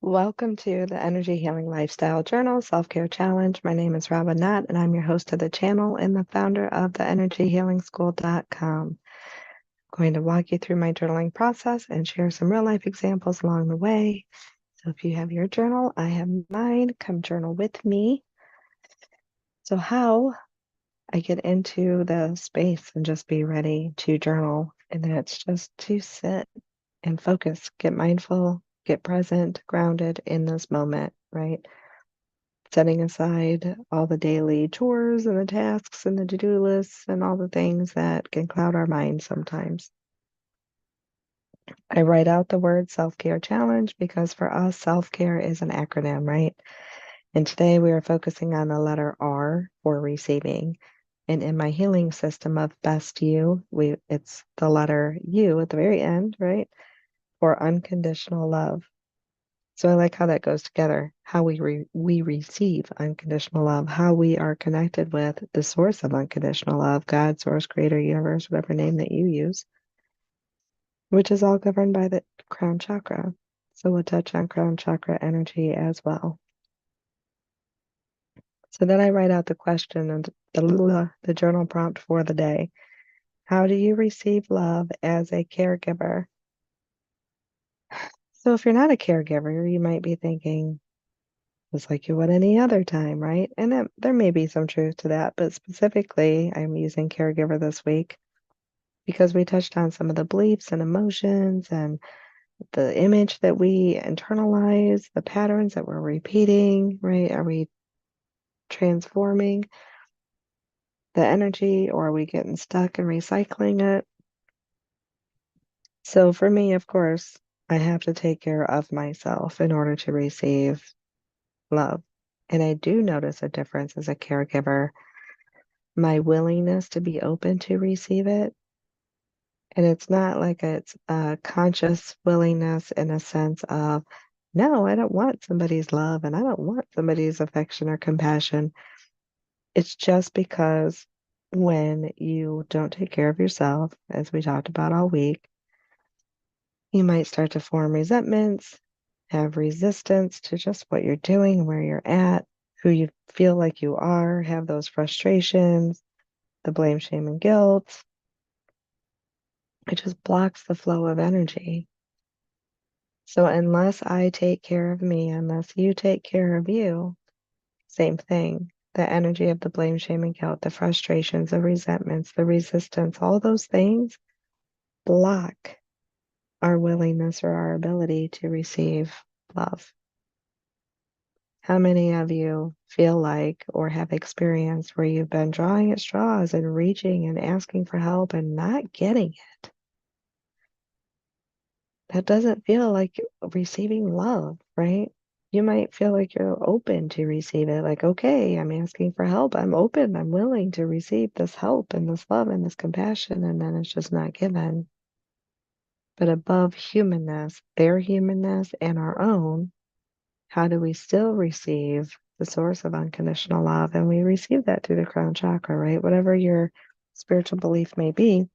Welcome to the Energy Healing Lifestyle Journal Self-Care Challenge. My name is Robin Knott, and I'm your host of the channel and the founder of the energyhealingschool.com. I'm going to walk you through my journaling process and share some real-life examples along the way. So if you have your journal, I have mine. Come journal with me. So how I get into the space and just be ready to journal, and that's just to sit and focus, get mindful, get present, grounded in this moment, right? Setting aside all the daily chores and the tasks and the to-do lists and all the things that can cloud our minds sometimes. I write out the word self-care challenge because for us, self-care is an acronym, right? And today we are focusing on the letter R for receiving. And in my healing system of Best You, it's the letter U at the very end, right? For unconditional love. So I like how that goes together, how we receive unconditional love, how we are connected with the source of unconditional love, God, source, creator, universe, whatever name that you use, which is all governed by the crown chakra. So we'll touch on crown chakra energy as well. So then I write out the question and the journal prompt for the day. How do you receive love as a caregiver? So if you're not a caregiver, you might be thinking, just like you would any other time, right? And there may be some truth to that, but specifically, I'm using caregiver this week because we touched on some of the beliefs and emotions and the image that we internalize, the patterns that we're repeating, right? Are we transforming the energy or are we getting stuck and recycling it? So for me, of course, I have to take care of myself in order to receive love. And I do notice a difference as a caregiver, my willingness to be open to receive it. And it's not like it's a conscious willingness in a sense of, no, I don't want somebody's love and I don't want somebody's affection or compassion. It's just because when you don't take care of yourself, as we talked about all week, you might start to form resentments, have resistance to just what you're doing, where you're at, who you feel like you are, have those frustrations, the blame, shame, and guilt. It just blocks the flow of energy. So unless I take care of me, unless you take care of you, same thing. The energy of the blame, shame, and guilt, the frustrations, the resentments, the resistance, all those things block our willingness or our ability to receive love. How many of you feel like or have experienced where you've been drawing at straws and reaching and asking for help and not getting it? That doesn't feel like receiving love, right? You might feel like you're open to receive it. Like, okay, I'm asking for help. I'm open. I'm willing to receive this help and this love and this compassion. And then it's just not given. But above humanness, their humanness and our own, how do we still receive the source of unconditional love? And we receive that through the crown chakra, right? Whatever your spiritual belief may be.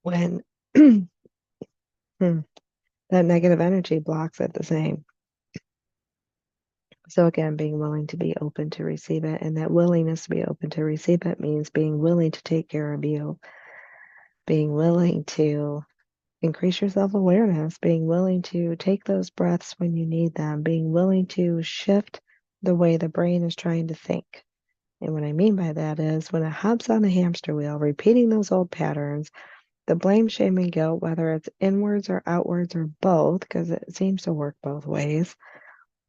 When that negative energy blocks it the same. So again, being willing to be open to receive it, and that willingness to be open to receive it means being willing to take care of you, being willing to increase your self-awareness, being willing to take those breaths when you need them, being willing to shift the way the brain is trying to think. And what I mean by that is when it hops on the hamster wheel, repeating those old patterns, the blame, shame, and guilt, whether it's inwards or outwards or both, because it seems to work both ways.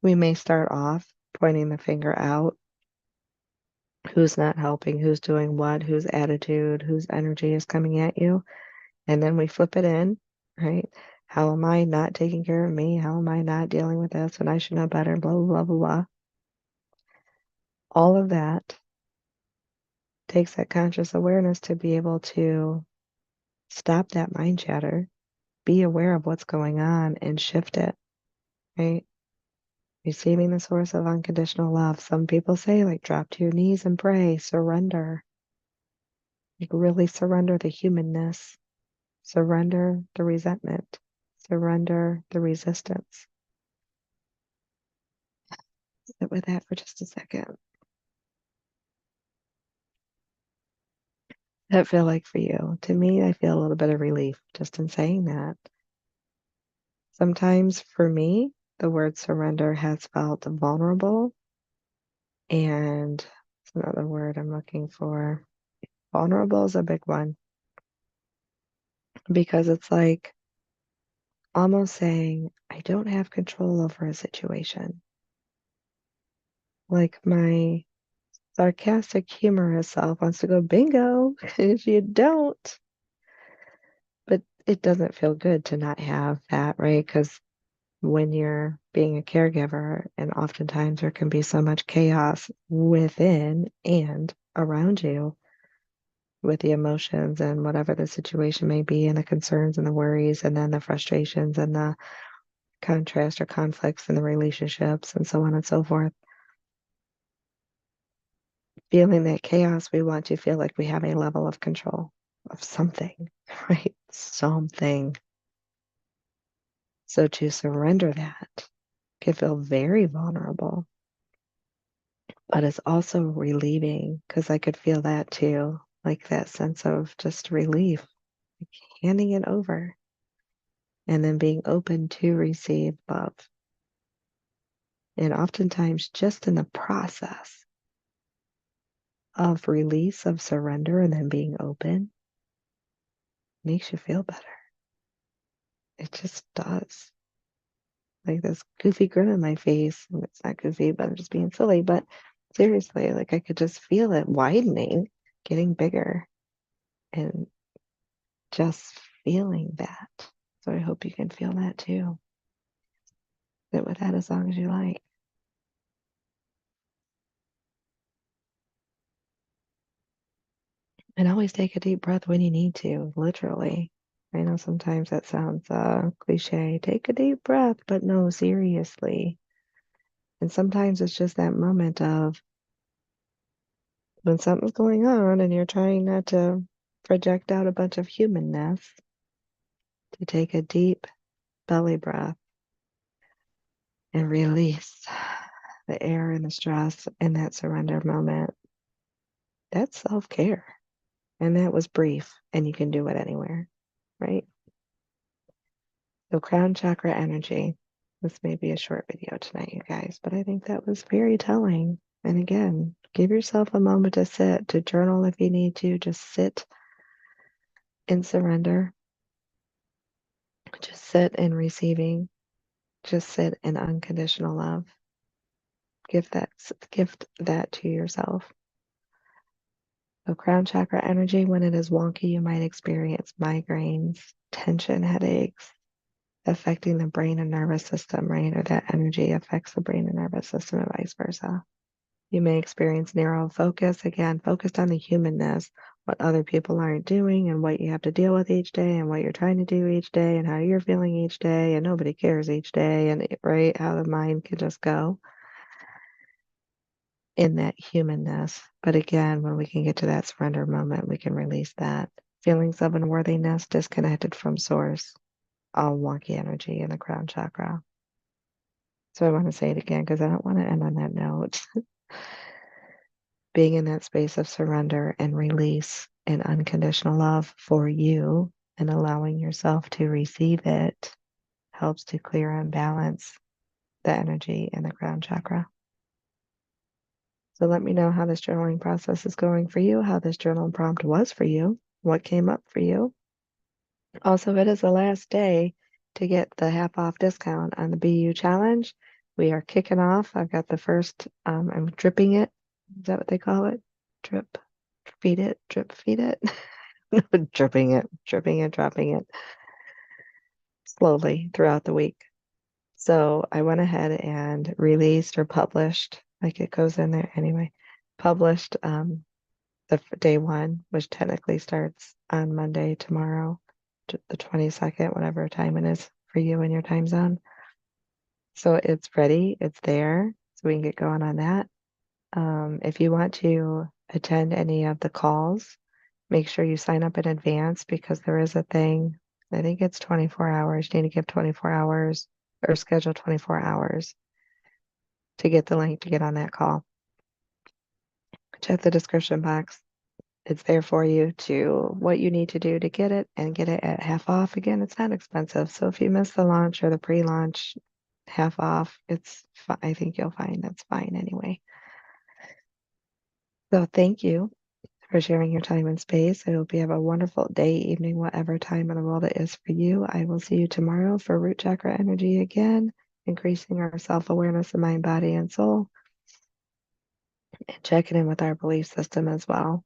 We may start off pointing the finger out, who's not helping, who's doing what, whose attitude, whose energy is coming at you. And then we flip it in, right? How am I not taking care of me? How am I not dealing with this? And I should know better, blah, blah, blah, blah, blah. All of that takes that conscious awareness to be able to stop that mind chatter, be aware of what's going on and shift it, right? Receiving the source of unconditional love. Some people say, like, drop to your knees and pray, surrender. Like, really surrender the humanness, surrender the resentment, surrender the resistance. Sit with that for just a second. What does that feel like for you? To me, I feel a little bit of relief just in saying that. Sometimes for me, the word surrender has felt vulnerable, and it's another word I'm looking for. Vulnerable is a big one because it's like almost saying, I don't have control over a situation. Like my sarcastic, humorous self wants to go, bingo, if you don't. But it doesn't feel good to not have that, right? Because when you're being a caregiver, and oftentimes there can be so much chaos within and around you with the emotions and whatever the situation may be, and the concerns and the worries, and then the frustrations and the contrast or conflicts in the relationships, and so on and so forth. Feeling that chaos, we want to feel like we have a level of control of something, right? Something. So to surrender that can feel very vulnerable, but it's also relieving because I could feel that too, like that sense of just relief, like handing it over and then being open to receive love. And oftentimes, just in the process of release, of surrender, and then being open makes you feel better. It just does. Like this goofy grin on my face. And it's not goofy, but I'm just being silly. But seriously, like I could just feel it widening, getting bigger, and just feeling that. So I hope you can feel that too. Sit with that as long as you like. And always take a deep breath when you need to, literally. I know sometimes that sounds cliche. Take a deep breath, but no, seriously. And sometimes it's just that moment of when something's going on and you're trying not to project out a bunch of humanness, to take a deep belly breath and release the air and the stress in that surrender moment. That's self-care. And that was brief, and you can do it anywhere, right? So Crown Chakra Energy. This may be a short video tonight, you guys, but I think that was very telling. And again, give yourself a moment to sit, to journal if you need to. Just sit in surrender. Just sit in receiving. Just sit in unconditional love. Gift that to yourself. So Crown Chakra Energy, when it is wonky, you might experience migraines, tension, headaches, affecting the brain and nervous system, right? Or that energy affects the brain and nervous system and vice versa. You may experience narrow focus, again, focused on the humanness, what other people aren't doing and what you have to deal with each day and what you're trying to do each day and how you're feeling each day, and nobody cares each day, and right, how the mind can just go in that humanness. But again, when we can get to that surrender moment, we can release that. Feelings of unworthiness, disconnected from source, all wonky energy in the crown chakra. So I want to say it again because I don't want to end on that note. Being in that space of surrender and release and unconditional love for you and allowing yourself to receive it helps to clear and balance the energy in the crown chakra. So let me know how this journaling process is going for you, how this journal prompt was for you, what came up for you. Also, it is the last day to get the half off discount on the BU challenge. We are kicking off. I've got the first, I'm dripping it. Is that what they call it? Drip, feed it, drip, feed it. Dripping it, dropping it slowly throughout the week. So I went ahead and released or published, like it goes in there anyway, published the day one, which technically starts on Monday, tomorrow, the 22nd, whatever time it is for you in your time zone. So it's ready, it's there, so we can get going on that. If you want to attend any of the calls, make sure you sign up in advance because there is a thing I think it's 24 hours. You need to give 24 hours or schedule 24 hours to get the link to get on that call. Check the description box. It's there for you to what you need to do to get it and get it at half off. Again, it's not expensive. So if you miss the launch or the pre-launch half off, I think you'll find that's fine anyway. So thank you for sharing your time and space. I hope you have a wonderful day, evening, whatever time in the world it is for you. I will see you tomorrow for Root Chakra Energy again, increasing our self-awareness of mind, body, and soul, and checking in with our belief system as well.